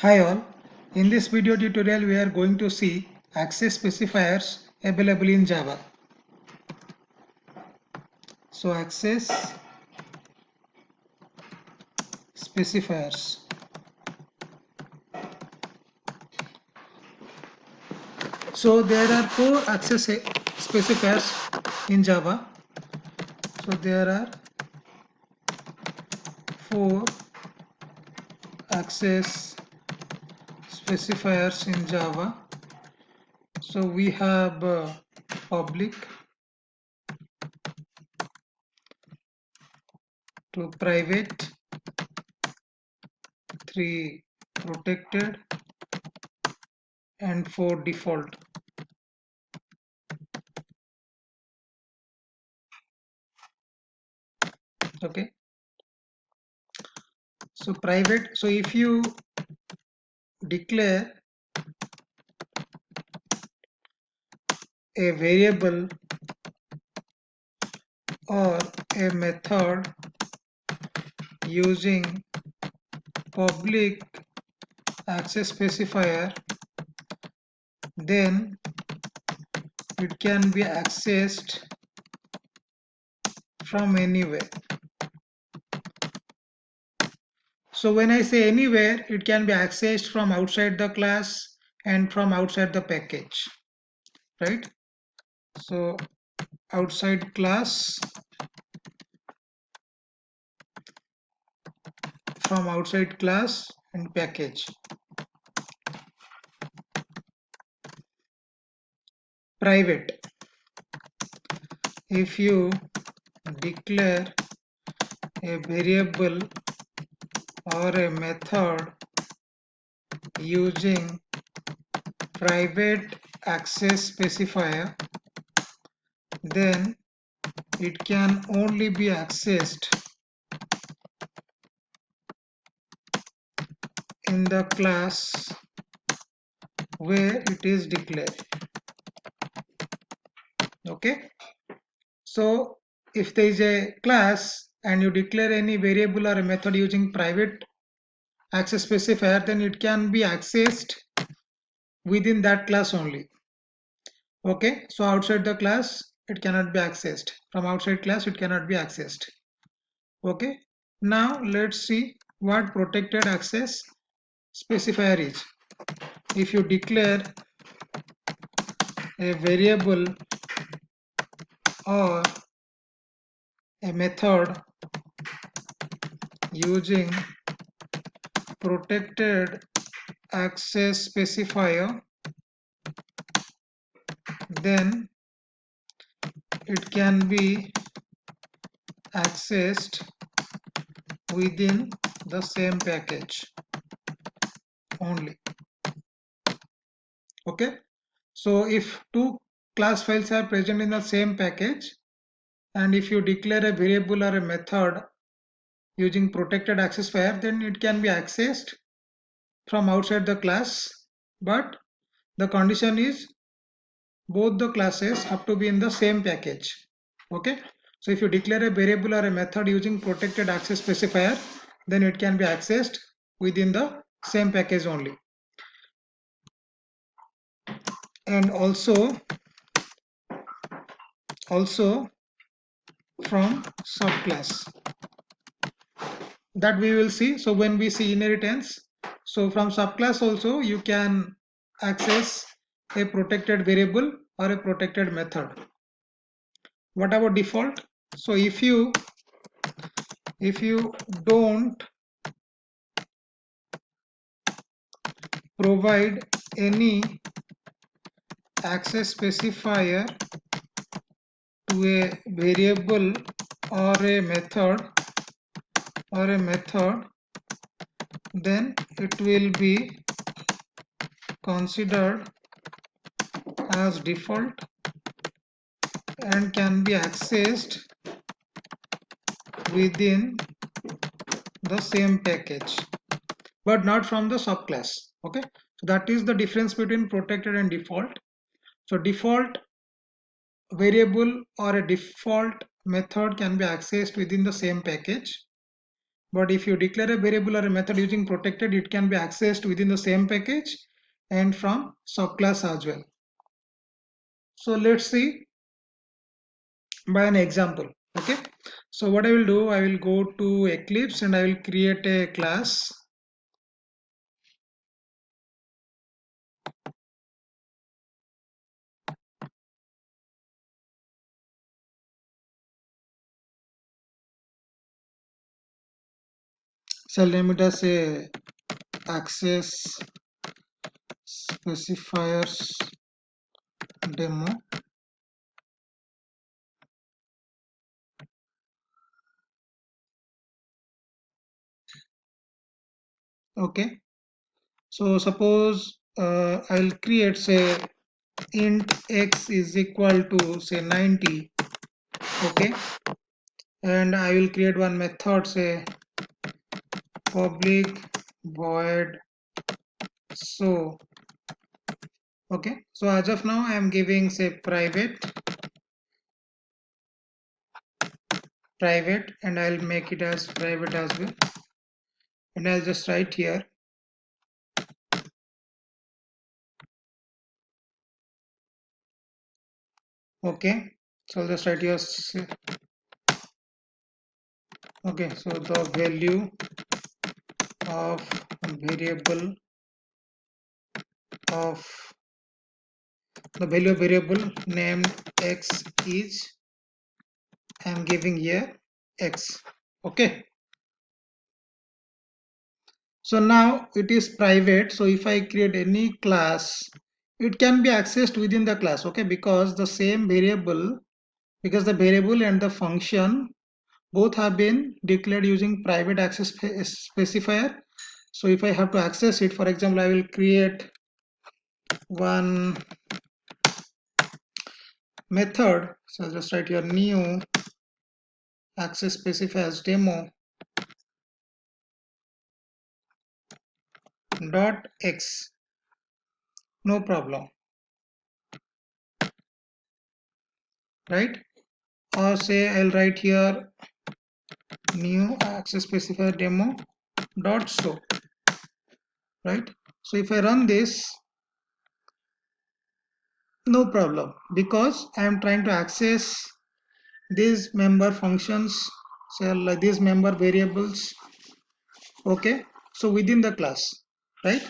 Hi all, in this video tutorial we are going to see access specifiers available in Java. So access specifiers. So there are four access specifiers in Java. So there are four access specifiers in Java. So we have public to private, three protected, and four default. Okay, so private, so if you declare a variable or a method using public access specifier, then it can be accessed from anywhere. So when I say anywhere, it can be accessed from outside the class and from outside the package, right? So outside class, from outside class and package. Private, if you declare a variable or a method using private access specifier, then it can only be accessed in the class where it is declared. Okay, so if there is a class and you declare any variable or a method using private access specifier, then it can be accessed within that class only. Okay, so outside the class it cannot be accessed. From outside class it cannot be accessed. Okay, now let's see what protected access specifier is. If you declare a variable or a method using protected access specifier, then it can be accessed within the same package only. Okay, so if two class files are present in the same package, and if you declare a variable or a method using protected access specifier, then it can be accessed from outside the class, but the condition is both the classes have to be in the same package. Okay, so if you declare a variable or a method using protected access specifier, then it can be accessed within the same package only. And also from subclass, that we will see. So when we see inheritance, so from subclass also you can access a protected variable or a protected method. What about default? So if you don't provide any access specifier to a variable or a method, then it will be considered as default and can be accessed within the same package, but not from the subclass. Okay, so that is the difference between protected and default. So default variable or a default method can be accessed within the same package, But if you declare a variable or a method using protected, it can be accessed within the same package and from subclass as well. So let's see by an example. Okay, so what I will do, I will go to Eclipse and I will create a class. So let me just say access specifiers demo. Okay, so suppose I'll create say int x is equal to say 90. Okay, and I will create one method say public void so. Okay, so as of now I am giving say private and I'll make it as private as well, and I'll just write here okay. So I'll just write here okay, so the value of variable of the value of variable named x is I am giving here x. Okay, so now it is private, so if I create any class it can be accessed within the class. Okay, because the same variable, because the variable and the function both have been declared using private access specifier. So if I have to access it, for example, I will create one method. So I'll just write here new access specifier as demo dot x. No problem, right? Or say I'll write here new access specifier demo dot show, right? So if I run this, no problem, because I am trying to access these member functions, so like these member variables. Okay, so within the class, right?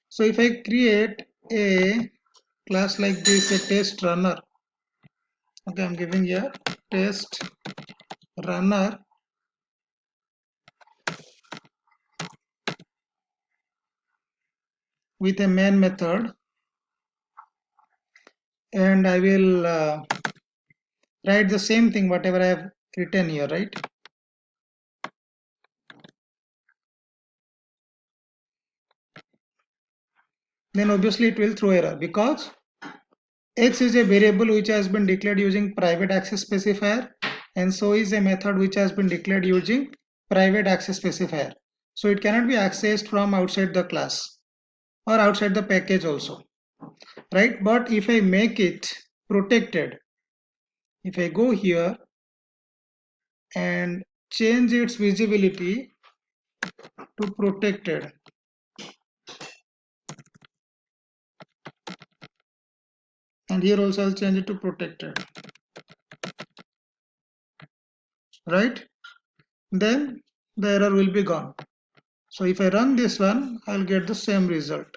So if I create a class like this, a test runner. Okay, I'm giving here test runner with a main method, and I will write the same thing whatever I have written here, right? Then obviously it will throw error because x is a variable which has been declared using private access specifier, and so is a method which has been declared using private access specifier. So it cannot be accessed from outside the class or outside the package also, right? But if I make it protected, if I go here and change its visibility to protected, and here also I'll change it to protected, right? Then the error will be gone. So if I run this one, I'll get the same result,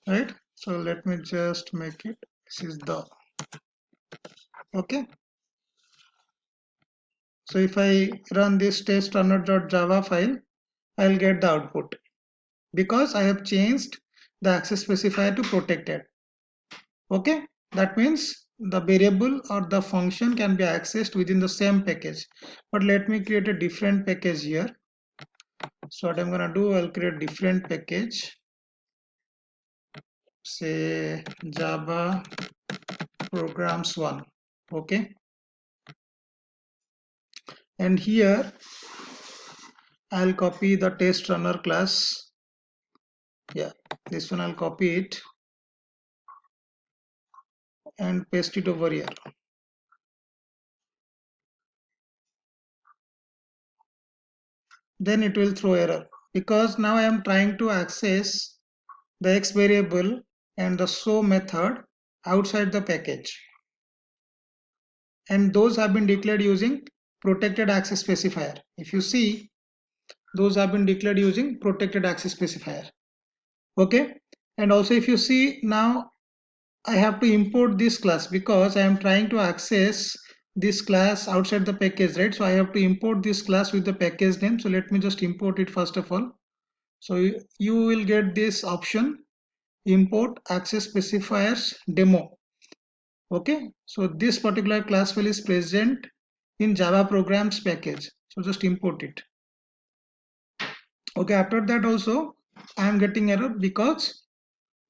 right? So let me just make it, this is the, okay. So if I run this test runner.java file, I'll get the output because I have changed the access specifier to protected. Okay, that means the variable or the function can be accessed within the same package. But let me create a different package here. So what I'm gonna do, I'll create different package, say Java programs 1. Okay, and here I'll copy the test runner class. Yeah, this one I'll copy it and paste it over here. then it will throw error, because now I am trying to access the X variable and the show method outside the package, and those have been declared using protected access specifier. If you see, those have been declared using protected access specifier. Okay, and also if you see, now I have to import this class because I am trying to access this class outside the package, right? So I have to import this class with the package name. So let me just import it first of all. So you will get this option, import access specifiers demo. Okay, so this particular class file is present in Java programs package. So just import it. Okay, after that also I am getting error because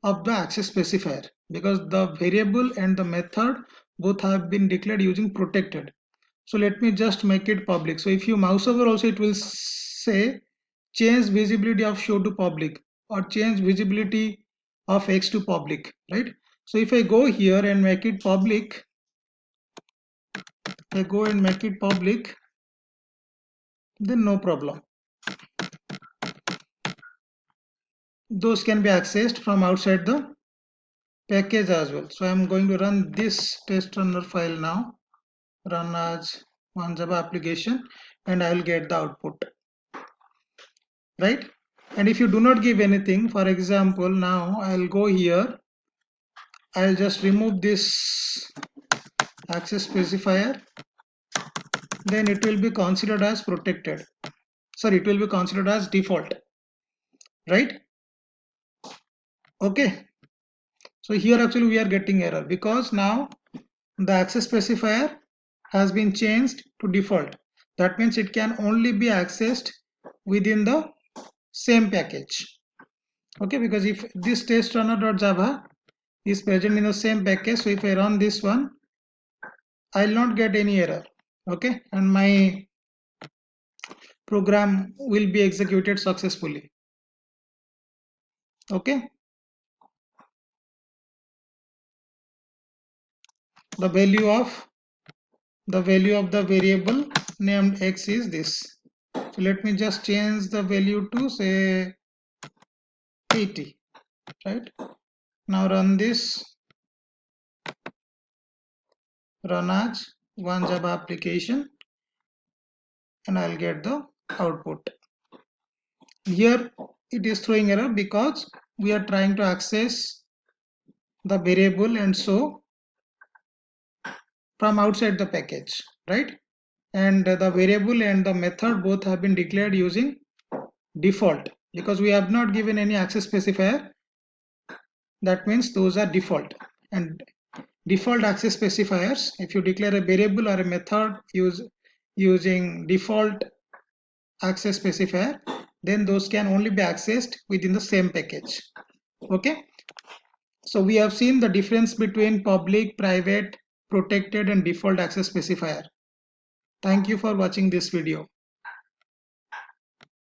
of the access specifier, because the variable and the method both have been declared using protected. So let me just make it public. So if you mouse over also, it will say change visibility of show to public or change visibility of X to public, right? So if I go here and make it public, then no problem. Those can be accessed from outside the package as well. So I'm going to run this test runner file now, run as one Java application, and I will get the output, right? And if you do not give anything, for example, now I'll go here, I'll just remove this access specifier, then it will be considered as protected. Sorry, it will be considered as default, right? Okay. So here actually we are getting error because now the access specifier has been changed to default. That means it can only be accessed within the same package. Okay, because if this test runner.java is present in the same package, so if I run this one, I will not get any error. Okay, and my program will be executed successfully. Okay, the value of the variable named X is this. So let me just change the value to say 80, right? Now run this, run as one Java application, and I'll get the output. Here it is throwing error because we are trying to access the variable and so from outside the package, right? And the variable and the method both have been declared using default because we have not given any access specifier. That means those are default. And default access specifiers, if you declare a variable or a method using default access specifier, then those can only be accessed within the same package. Okay, so we have seen the difference between public, private, protected and default access specifier. Thank you for watching this video.